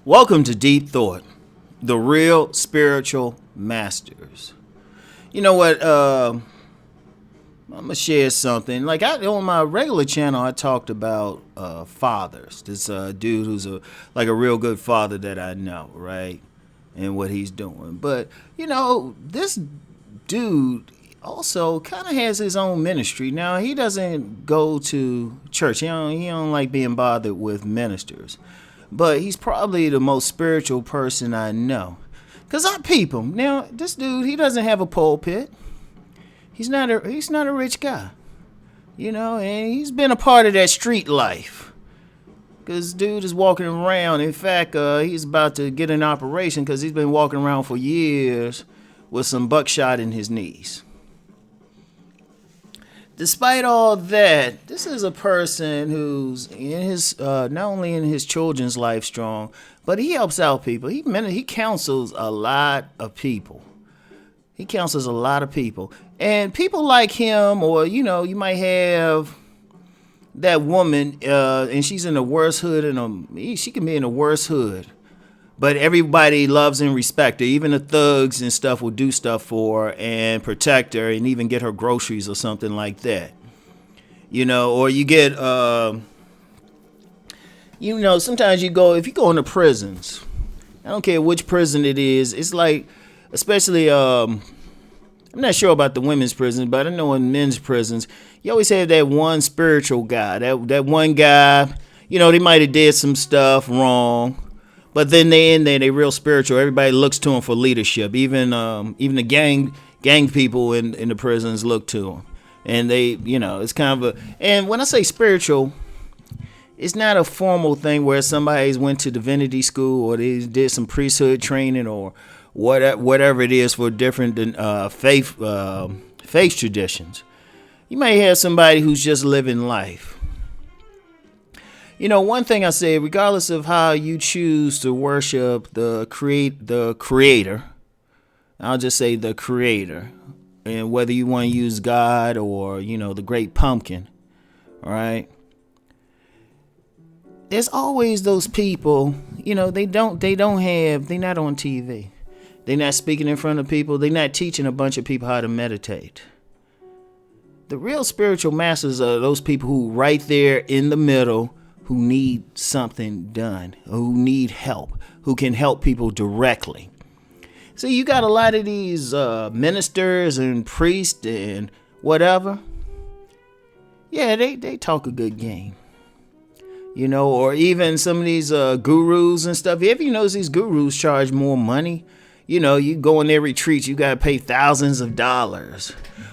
Welcome to Deep Thought, the real spiritual masters. You know what? I'm gonna share something. Like on my regular channel, I talked about fathers. This dude who's a real good father that I know, right? And what he's doing. But this dude also kind of has his own ministry. Now he doesn't go to church. He don't like being bothered with ministers. But he's probably the most spiritual person I know. Because I peep him. Now, this dude, he doesn't have a pulpit. He's not a rich guy. And he's been a part of that street life. Because dude is walking around. In fact, he's about to get an operation because he's been walking around for years with some buckshot in his knees. Despite all that, this is a person who's in his not only in his children's life strong, but he helps out people. He counsels a lot of people. And people like him, or you might have that woman, and she's in the worst hood, she can be in the worst hood. But everybody loves and respects her. Even the thugs and stuff will do stuff for her and protect her and even get her groceries or something like that. Or you get, sometimes if you go into prisons, I don't care which prison it is. It's like, especially, I'm not sure about the women's prisons, but I know in men's prisons, you always have that one spiritual guy. That one guy, they might have did some stuff wrong. But then they in there, they real spiritual. Everybody looks to them for leadership. Even the gang people in the prisons look to them. And they, it's kind of and when I say spiritual, it's not a formal thing where somebody's went to divinity school or they did some priesthood training or whatever it is for different faith traditions. You may have somebody who's just living life. One thing I say, regardless of how you choose to worship the creator, I'll just say the creator, and whether you want to use God or, the great pumpkin, all right? There's always those people, they're not on TV. They're not speaking in front of people. They're not teaching a bunch of people how to meditate. The real spiritual masters are those people who right there in the middle, who need something done, who need help, who can help people directly. So you got a lot of these ministers and priests and whatever. Yeah, they talk a good game. Or even some of these gurus and stuff. If you notice, these gurus charge more money. You go in their retreats, you got to pay thousands of dollars.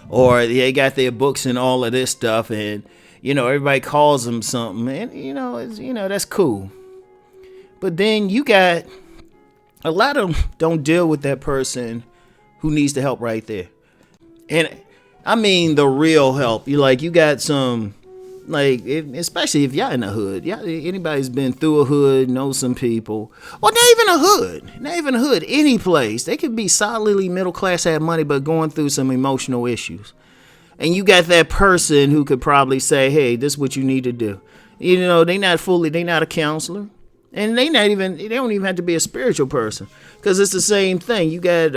Or they got their books and all of this stuff, and everybody calls them something, and that's cool. But then you got a lot of them don't deal with that person who needs the help right there. And I mean the real help. You got some, especially if y'all in the hood. Anybody's been through a hood, know some people. Or not even a hood, any place. They could be solidly middle class, have money, but going through some emotional issues. And you got that person who could probably say, hey, this is what you need to do. They not a counselor. And they don't even have to be a spiritual person. Because it's the same thing. You got,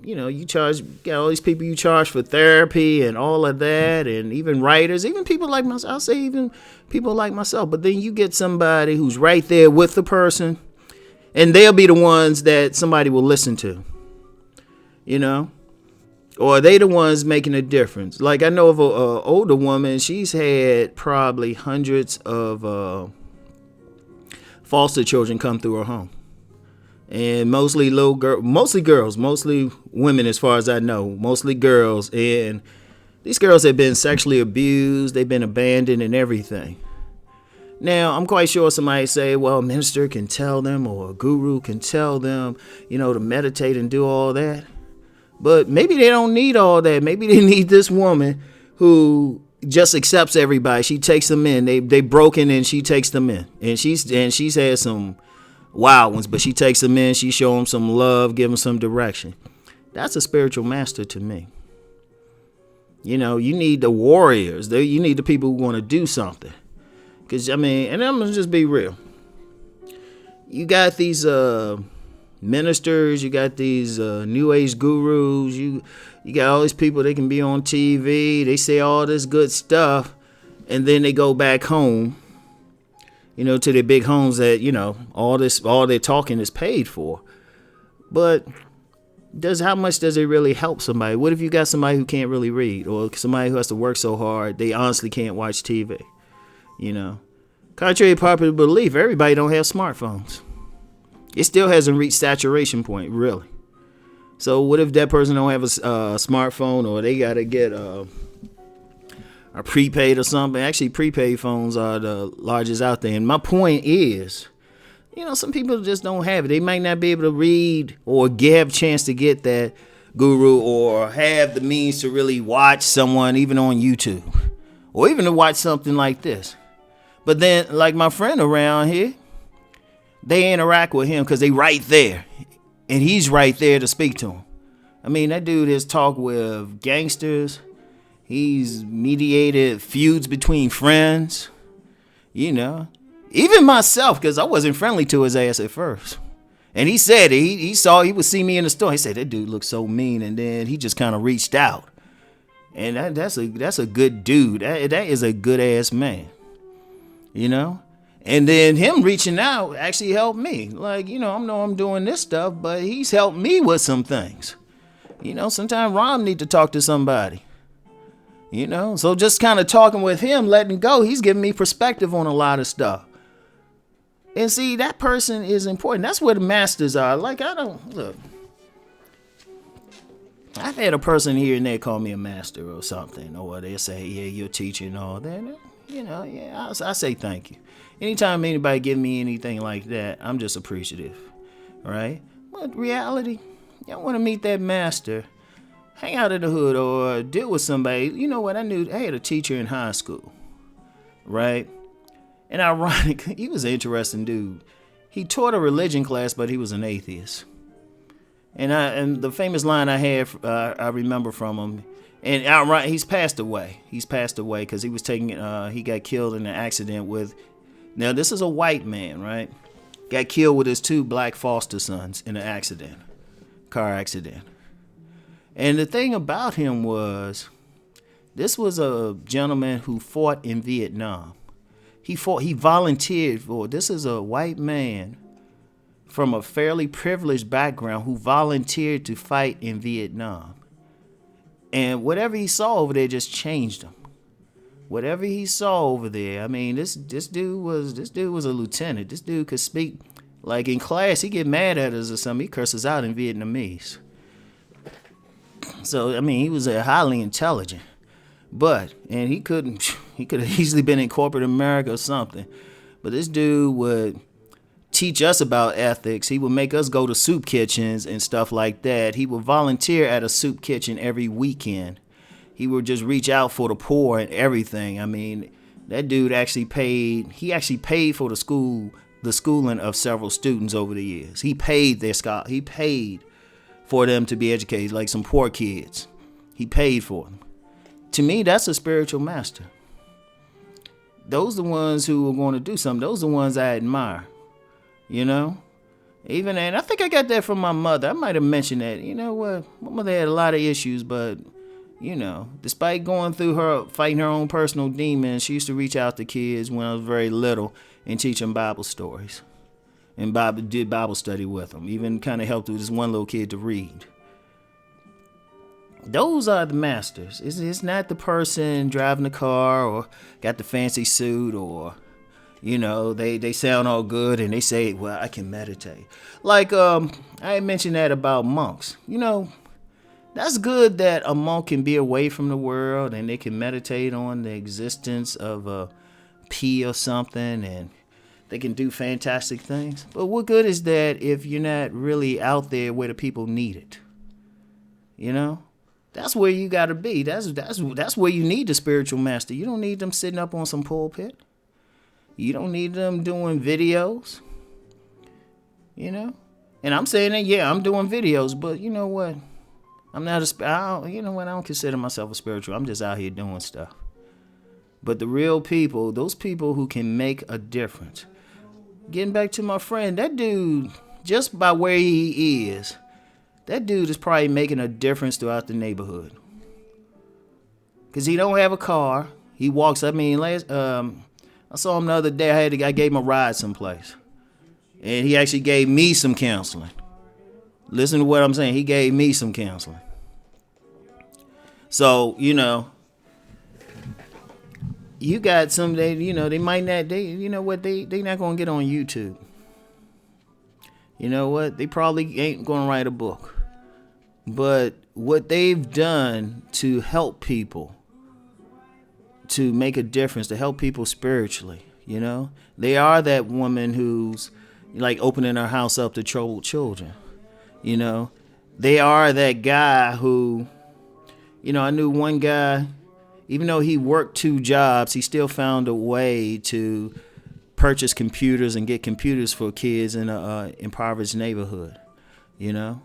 you got all these people you charge for therapy and all of that. And even writers, even people like myself. I'll say even people like myself. But then you get somebody who's right there with the person. And they'll be the ones that somebody will listen to. Or are they the ones making a difference? Like I know of an older woman, she's had probably hundreds of foster children come through her home. And mostly girls, mostly women as far as I know, mostly girls. And these girls have been sexually abused, they've been abandoned and everything. Now, I'm quite sure somebody say, well, a minister can tell them or a guru can tell them, to meditate and do all that. But maybe they don't need all that. Maybe they need this woman who just accepts everybody. She takes them in. They broken and she takes them in. And she's had some wild ones, but she takes them in, she show them some love, give them some direction. That's a spiritual master to me. You know, you need the warriors. You need the people who want to do something. Because, I mean, and I'm going to just be real. You got these ministers, you got these new age gurus, you got all these people, they can be on TV, they say all this good stuff, and then they go back home, you know, to their big homes that, you know, all their talking is paid for. But how much does it really help somebody? What if you got somebody who can't really read, or somebody who has to work so hard they honestly can't watch TV? You know, contrary to popular belief, everybody don't have smartphones. It still hasn't reached saturation point, really. So what if that person don't have a smartphone, or they gotta get a prepaid or something? Actually, prepaid phones are the largest out there. And my point is, you know, some people just don't have it. They might not be able to read or have a chance to get that guru, or have the means to really watch someone even on YouTube, or even to watch something like this. But then, like my friend around here, they interact with him because they right there, and he's right there to speak to him. I mean, that dude has talked with gangsters. He's mediated feuds between friends, you know. Even myself, because I wasn't friendly to his ass at first. And he said he would see me in the store. He said, that dude looks so mean. And then he just kind of reached out. And that's a good dude. That is a good ass man. You know? And then him reaching out actually helped me. Like, you know, I know I'm doing this stuff, but he's helped me with some things. You know, sometimes Rom need to talk to somebody. You know? So just kind of talking with him, letting go, he's giving me perspective on a lot of stuff. And see, that person is important. That's where the masters are. Like, look. I've had a person here and there call me a master or something. Or they say, yeah, you're teaching and all that. You know, yeah, I say thank you. Anytime anybody give me anything like that, I'm just appreciative. Right? But reality, you don't want to meet that master. Hang out in the hood or deal with somebody. You know what? I had a teacher in high school. Right? And ironically, he was an interesting dude. He taught a religion class, but he was an atheist. And the famous line I have, I remember from him, and outright, he's passed away. He's passed away because he was he got killed in an accident with. Now this is a white man, right? Got killed with his 2 black foster sons in an car accident. And the thing about him was, this was a gentleman who fought in Vietnam. He volunteered for. This is a white man from a fairly privileged background who volunteered to fight in Vietnam. And whatever he saw over there just changed him. Whatever he saw over there, I mean, this dude was a lieutenant. This dude could speak, like in class, he get mad at us or something. He curses out in Vietnamese. So I mean, he was highly intelligent. And he could have easily been in corporate America or something. But this dude would teach us about ethics. He would make us go to soup kitchens and stuff like that. He would volunteer at a soup kitchen every weekend. He would just reach out for the poor and everything. I mean, that dude actually paid for the schooling of several students over the years. He paid he paid for them to be educated, like some poor kids. He paid for them. To me, that's a spiritual master. Those are the ones who are going to do something. Those are the ones I admire. You know? And I think I got that from my mother. I might have mentioned that. You know what? My mother had a lot of issues, but, you know, despite going through fighting her own personal demons, she used to reach out to kids when I was very little and teach them Bible stories. And did Bible study with them. Even kind of helped with this one little kid to read. Those are the masters. It's not the person driving the car or got the fancy suit or, you know, they sound all good and they say, well, I can meditate. Like, I mentioned that about monks. You know, that's good that a monk can be away from the world and they can meditate on the existence of a pea or something and they can do fantastic things. But what good is that if you're not really out there where the people need it? You know? That's where you got to be. That's where you need the spiritual master. You don't need them sitting up on some pulpit. You don't need them doing videos. you know. And I'm saying that, yeah, I'm doing videos, but you know what? I'm not you know what? I don't consider myself a spiritual. I'm just out here doing stuff. But the real people, those people who can make a difference. Getting back to my friend, that dude, just by where he is, that dude is probably making a difference throughout the neighborhood. Because he don't have a car. He walks, I saw him the other day. I gave him a ride someplace. And he actually gave me some counseling. Listen to what I'm saying. He gave me some counseling. So, you know, you got some, they might not, they not going to get on YouTube. You know what? They probably ain't going to write a book. But what they've done to help people, to make a difference, to help people spiritually, you know, they are that woman who's like opening her house up to troubled children. You know, they are that guy who, you know, I knew one guy, even though he worked 2 jobs, he still found a way to purchase computers and get computers for kids in a impoverished neighborhood. You know,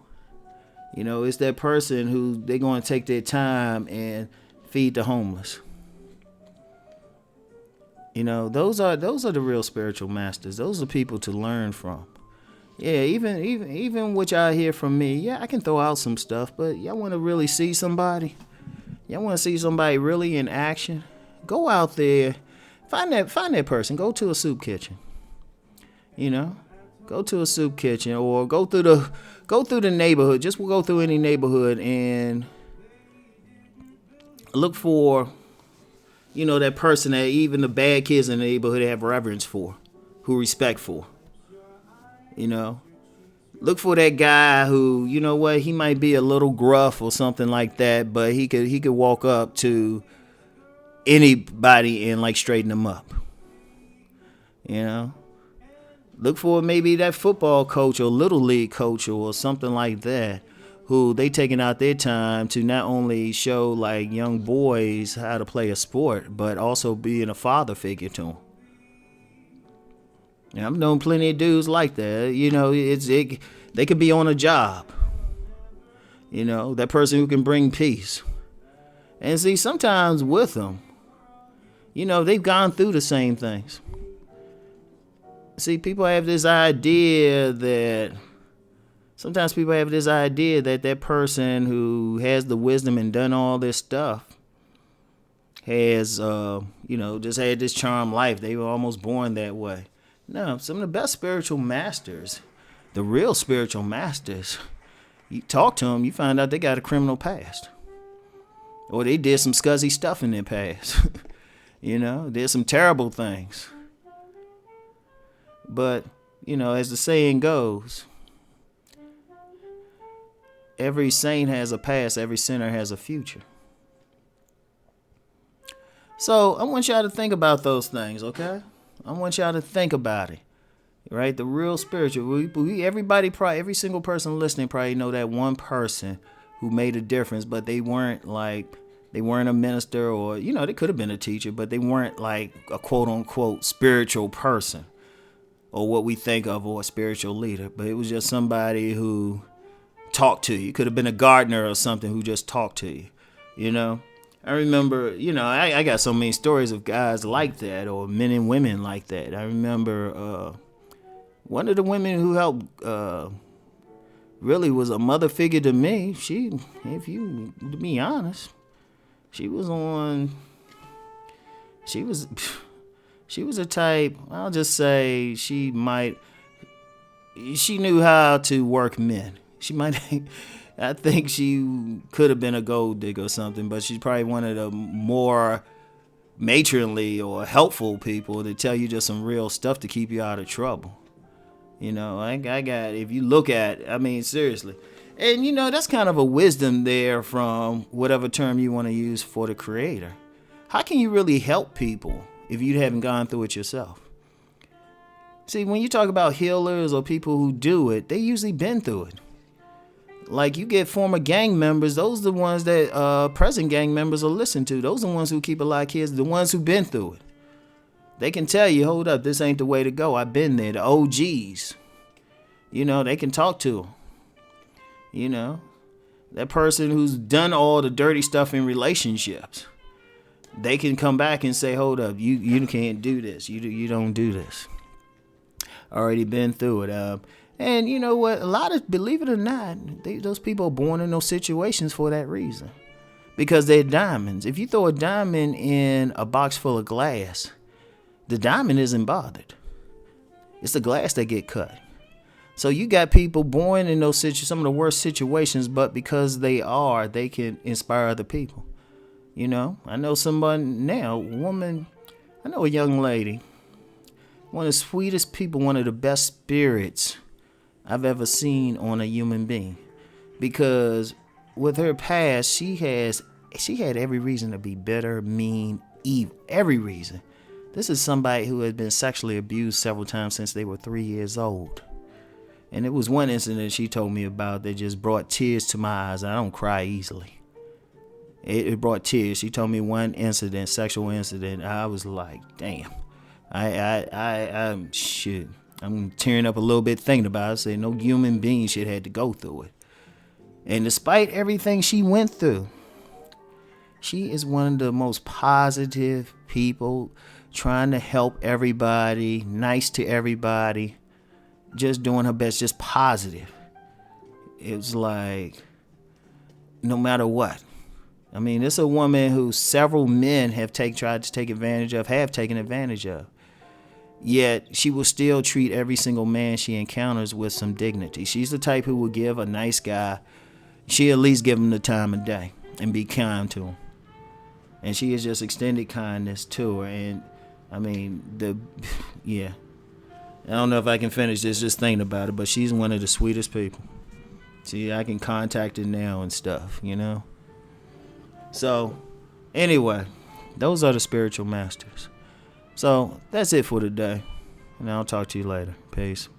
it's that person who they're going to take their time and feed the homeless. You know, those are the real spiritual masters. Those are people to learn from. Yeah, even what y'all hear from me, yeah, I can throw out some stuff, but y'all want to really see somebody? Y'all want to see somebody really in action? Go out there, find that person. Go to a soup kitchen. You know, go to a soup kitchen or go through the neighborhood. Just go through any neighborhood and look for, you know, that person that even the bad kids in the neighborhood have reverence for, who respect for. You know, look for that guy who, you know what, he might be a little gruff or something like that, but he could walk up to anybody and like straighten them up. You know, look for maybe that football coach or little league coach or something like that, who they taking out their time to not only show like young boys how to play a sport, but also being a father figure to them. Now, I've known plenty of dudes like that. You know, they could be on a job. You know, that person who can bring peace. And see, sometimes with them, you know, they've gone through the same things. See, people have this idea that that person who has the wisdom and done all this stuff has, you know, just had this charmed life. They were almost born that way. No, some of the best spiritual masters, the real spiritual masters, you talk to them, you find out they got a criminal past. Or they did some scuzzy stuff in their past. You know, did some terrible things. But, you know, as the saying goes, every saint has a past, every sinner has a future. So I want y'all to think about those things, okay? I want y'all to think about it, right? The real spiritual. Every single person listening probably know that one person who made a difference, but they weren't a minister or, you know, they could have been a teacher, but they weren't like a quote unquote spiritual person or what we think of or a spiritual leader, but it was just somebody who talked to you. Could have been a gardener or something who just talked to you, you know? I remember, you know, I got so many stories of guys like that or men and women like that. I remember one of the women who helped really was a mother figure to me. To be honest, she was a type, I'll just say she knew how to work men. I think she could have been a gold digger or something, but she's probably one of the more matronly or helpful people to tell you just some real stuff to keep you out of trouble. You know, if you look at, I mean, seriously. And, you know, that's kind of a wisdom there from whatever term you want to use for the creator. How can you really help people if you haven't gone through it yourself? See, when you talk about healers or people who do it, they usually been through it. Like, you get former gang members, those are the ones that present gang members will listen to. Those are the ones who keep a lot of kids, the ones who've been through it. They can tell you, hold up, this ain't the way to go. I've been there, the OGs. They can talk to them. That person who's done all the dirty stuff in relationships, they can come back and say, hold up, you can't do this. You don't do this. Already been through it. And you know what? A lot of, believe it or not, those people are born in those situations for that reason. Because they're diamonds. If you throw a diamond in a box full of glass, the diamond isn't bothered. It's the glass that get cut. So you got people born in those some of the worst situations, but because they can inspire other people. I know someone now, I know a young lady, one of the sweetest people, one of the best spirits I've ever seen on a human being. Because with her past, she had every reason to be bitter, mean, evil, every reason. This is somebody who had been sexually abused several times since they were 3 years old. And it was one incident she told me about that just brought tears to my eyes. I don't cry easily. It brought tears. She told me one incident, sexual incident. I was like, damn. I'm tearing up a little bit thinking about it. I said, no human being should have to go through it. And despite everything she went through, she is one of the most positive people, trying to help everybody, nice to everybody, just doing her best, just positive. It was like, no matter what. I mean, this is a woman who several men have tried to take advantage of, have taken advantage of. Yet she will still treat every single man she encounters with some dignity. She's the type who will give a nice guy, she at least give him the time of day and be kind to him. And she has just extended kindness to her. And I mean, I don't know if I can finish this just thinking about it, but she's one of the sweetest people. See, I can contact her now and stuff, So, anyway, those are the spiritual masters. So, that's it for today. And I'll talk to you later. Peace.